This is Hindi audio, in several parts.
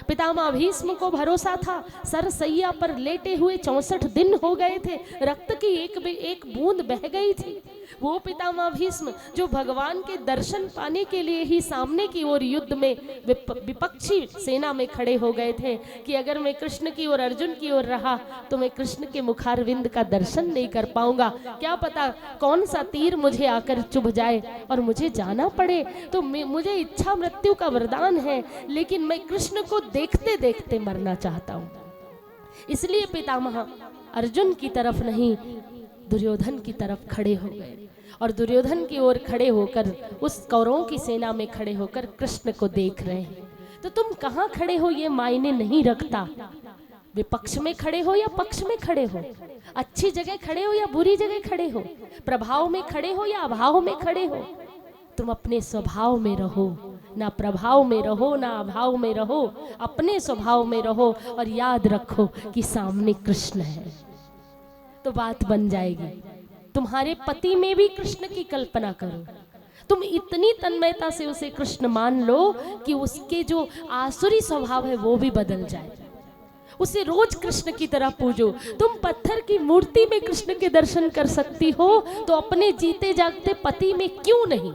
पितामह भीष्म को भरोसा था, सरसैया पर लेटे हुए 64 दिन हो गए थे, रक्त की एक बूंद बह गई थी। वो पितामह भीष्म जो भगवान के दर्शन पाने के लिए ही सामने की ओर युद्ध में विपक्षी सेना में खड़े हो गए थे कि अगर मैं कृष्ण की ओर, अर्जुन की ओर रहा तो मैं कृष्ण के मुखारविंद का दर्शन नहीं कर पाऊंगा, क्या पता कौन सा तीर मुझे आकर चुभ जाए और मुझे जाना पड़े। तो मुझे इच्छा मृत्यु का वरदान है, लेकिन मैं कृष्ण को देखते देखते मरना चाहता हूं। इसलिए पितामह अर्जुन की तरफ नहीं, दुर्योधन की तरफ खड़े हो गए और दुर्योधन की ओर खड़े होकर उस कौरवों की सेना में खड़े होकर कृष्ण को देख रहे हैं। तो तुम कहाँ खड़े हो ये मायने नहीं रखता, विपक्ष में खड़े हो या पक्ष में खड़े हो, अच्छी जगह खड़े हो या बुरी जगह खड़े हो, प्रभाव में खड़े हो या अभाव में खड़े हो, तुम अपने स्वभाव में रहो, ना प्रभाव में रहो ना अभाव में रहो, अपने स्वभाव में रहो और याद रखो कि सामने कृष्ण है, तो बात बन जाएगी। तुम्हारे पति में भी कृष्ण की कल्पना करो, तुम इतनी तन्मयता से उसे कृष्ण मान लो कि उसके जो आसुरी स्वभाव है वो भी बदल जाए, उसे रोज कृष्ण की तरह पूजो। तुम पत्थर की मूर्ति में कृष्ण के दर्शन कर सकती हो, तो अपने जीते जागते पति में क्यों नहीं,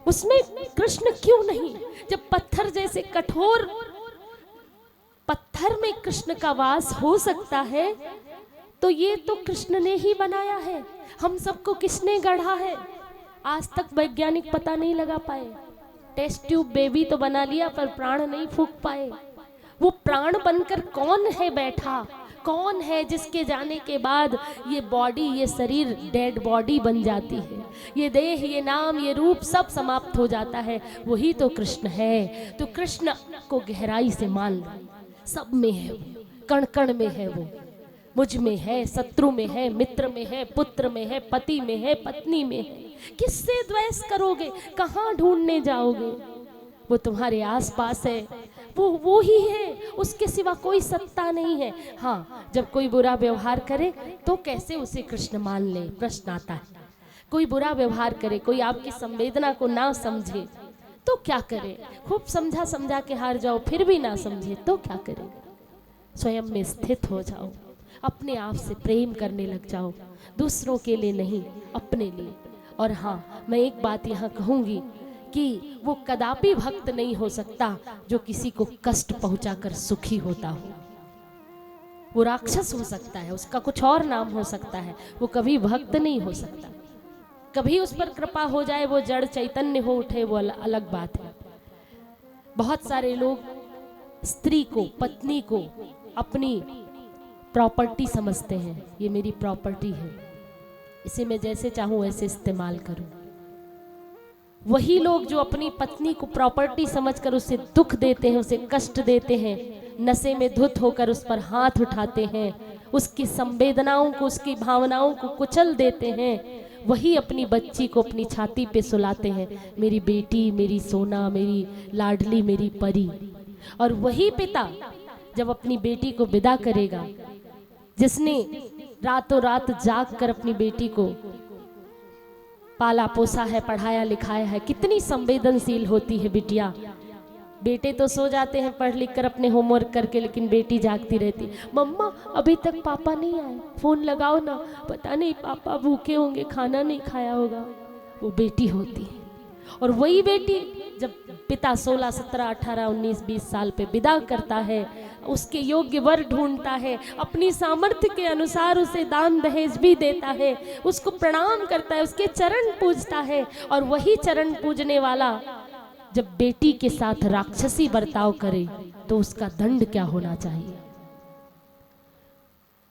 उसमें कृष्ण क्यों नहीं। जब पत्थर जैसे कठोर पत्थर में कृष्ण का वास हो सकता है, तो ये तो कृष्ण ने ही बनाया है, हम सबको किसने गढ़ा है, आज तक वैज्ञानिक पता नहीं लगा पाए। टेस्ट ट्यूब बेबी तो बना लिया पर प्राण नहीं फूंक पाए। वो प्राण बनकर कौन है बैठा, कौन है जिसके जाने के बाद ये बॉडी, ये शरीर डेड बॉडी बन जाती है, ये देह, ये नाम, ये रूप सब समाप्त हो जाता है, वही तो कृष्ण है। तो कृष्ण को गहराई से मान लो, सब में है वो, कण कण में है वो, मुझ में है, शत्रु में है, मित्र में है, पुत्र में है, पति में है, पत्नी में है। किससे द्वेष करोगे, कहाँ ढूंढने जाओगे, वो तुम्हारे आसपास है, वो ही है, उसके सिवा कोई सत्ता नहीं है। हाँ, जब कोई बुरा व्यवहार करे तो कैसे उसे कृष्ण मान ले, प्रश्न आता है। कोई बुरा व्यवहार करे, कोई आपकी संवेदना को ना समझे तो क्या करे, खूब समझा समझा के हार जाओ फिर भी ना समझे तो क्या करेगा। स्वयं में स्थित हो जाओ, अपने आप से प्रेम करने लग जाओ, दूसरों के लिए नहीं, अपने लिए। और हाँ, मैं एक बात यहाँ कहूँगी कि वो कदापि भक्त नहीं हो सकता जो किसी को कष्ट पहुंचाकर सुखी होता हो। वो राक्षस हो सकता है, उसका कुछ और नाम हो सकता है, वो कभी भक्त नहीं हो सकता। कभी उस पर कृपा हो जाए, वो जड़ चैतन्य हो उठे, वो अलग बात है। बहुत सारे लोग स्त्री को, पत्नी को अपनी प्रॉपर्टी समझते हैं, ये मेरी प्रॉपर्टी है, इसे मैं जैसे चाहूं वैसे इस्तेमाल करूं। वही लोग जो अपनी पत्नी को प्रॉपर्टी समझकर उसे दुख देते हैं, उसे कष्ट देते हैं, नशे में धुत होकर उस पर हाथ उठाते हैं, उसकी संवेदनाओं को, उसकी भावनाओं को कुचल देते हैं, वही अपनी बच्ची को अपनी छाती पे सुलाते हैं, मेरी बेटी, मेरी सोना, मेरी लाडली, मेरी परी। और वही पिता जब अपनी बेटी को विदा करेगा, जिसने रातों रात जाग कर अपनी बेटी को पाला पोसा है, पढ़ाया लिखाया है, कितनी संवेदनशील होती है बिटिया। बेटे तो सो जाते हैं पढ़ लिख कर अपने होमवर्क करके, लेकिन बेटी जागती रहती, मम्मा अभी तक पापा नहीं आए, फोन लगाओ ना, पता नहीं पापा भूखे होंगे, खाना नहीं खाया होगा। वो बेटी होती है। और वही बेटी जब पिता 16, 17, 18, 19, 20 साल पे विदा करता है, उसके योग्य वर ढूंढता है, अपनी सामर्थ्य के अनुसार उसे दान दहेज भी देता है, उसको प्रणाम करता है, उसके चरण पूजता है। और वही चरण पूजने वाला जब बेटी के साथ राक्षसी बर्ताव करे तो उसका दंड क्या होना चाहिए।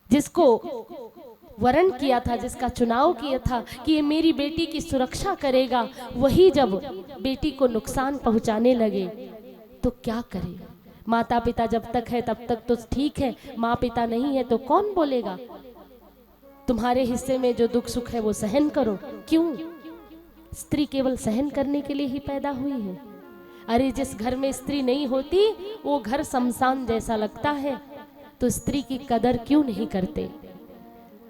जिसको वरण किया था, जिसका चुनाव किया था कि ये मेरी बेटी की सुरक्षा करेगा, वही जब बेटी को नुकसान पहुंचाने लगे तो क्या करे। माता पिता जब तक है तब तक तो ठीक है, माँ पिता नहीं है तो कौन बोलेगा। तुम्हारे हिस्से में जो दुख सुख है वो सहन करो। क्यों? स्त्री केवल सहन करने के लिए ही पैदा हुई है। अरे जिस घर में स्त्री नहीं होती वो घर शमशान जैसा लगता है, तो स्त्री की कदर क्यों नहीं करते।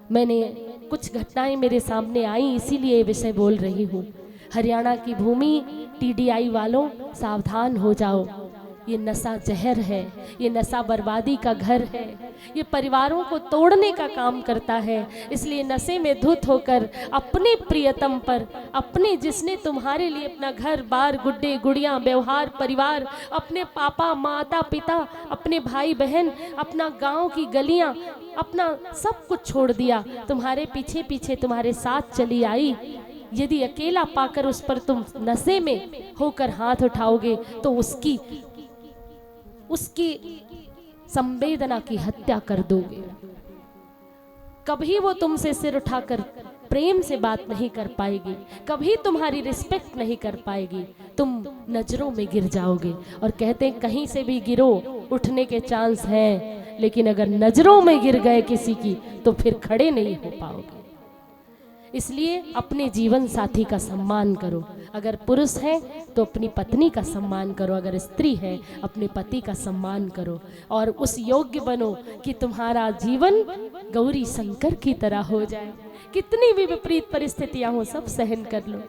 मैंने कुछ घटनाएं मेरे सामने आई, इसीलिए ये विषय बोल रही हूँ। हरियाणा की भूमि, TDI वालों सावधान हो जाओ। ये नशा जहर है, ये नशा बर्बादी का घर है, ये परिवारों को तोड़ने का काम करता है। इसलिए नशे में धुत होकर अपने प्रियतम पर, अपने जिसने तुम्हारे लिए अपना घर बार, गुड्डे गुड़ियाँ, व्यवहार, परिवार, अपने पापा माता पिता, अपने भाई बहन, अपना गांव की गलियां, अपना सब कुछ छोड़ दिया, तुम्हारे पीछे पीछे तुम्हारे साथ चली आई। यदि अकेला पाकर उस पर तुम नशे में होकर हाथ उठाओगे तो उसकी संवेदना की हत्या कर दोगे। कभी वो तुमसे सिर उठाकर प्रेम से बात नहीं कर पाएगी, कभी तुम्हारी रिस्पेक्ट नहीं कर पाएगी, तुम नजरों में गिर जाओगे। और कहते हैं कहीं से भी गिरो, उठने के चांस हैं, लेकिन अगर नजरों में गिर गए किसी की तो फिर खड़े नहीं हो पाओगे। इसलिए अपने जीवन साथी का सम्मान करो। अगर पुरुष है तो अपनी पत्नी का सम्मान करो, अगर स्त्री है अपने पति का सम्मान करो, और उस योग्य बनो कि तुम्हारा जीवन गौरी शंकर की तरह हो जाए। कितनी भी विपरीत परिस्थितियां हो सब सहन कर लो।